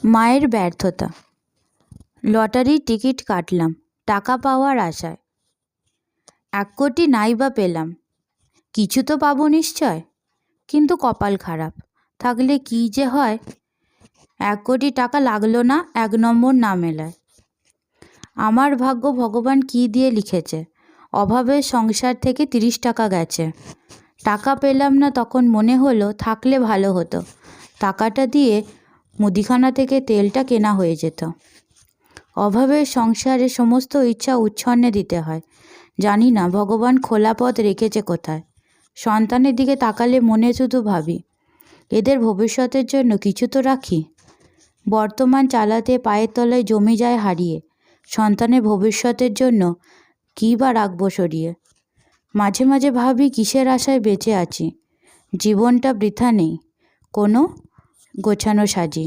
মায়ের ব্যর্থতা। লটারির টিকিট কাটলাম টাকা পাওয়ার আশায়। 1 কোটি নাই বা পেলাম, কিছু তো পাবো নিশ্চয়। কিন্তু কপাল খারাপ, থাকলে কি যে হয়। 1 কোটি টাকা লাগলো না 1 নম্বর না মেলায়। আমার ভাগ্য ভগবান কি দিয়ে লিখেছে, অভাবের সংসার থেকে 30 টাকা গেছে। টাকা পেলাম না, তখন মনে হলো থাকলে ভালো হতো। টাকাটা দিয়ে মুদিখানা থেকে তেলটা কেনা হয়ে যেত। অভাবের সংসারে সমস্ত ইচ্ছা উচ্ছন্নে দিতে হয়। জানি না ভগবান খোলা পথ রেখেছে কোথায়। সন্তানের দিকে তাকালে মনে শুধু ভাবি, এদের ভবিষ্যতের জন্য কিছু তো রাখি। বর্তমান চালাতে পায়ের তলায় জমি যায় হারিয়ে, সন্তানের ভবিষ্যতের জন্য কী বা রাখবো সরিয়ে। মাঝে মাঝে ভাবি কিসের আশায় বেঁচে আছি, জীবনটা বৃথা নেই কোনো গোছানো সাজি।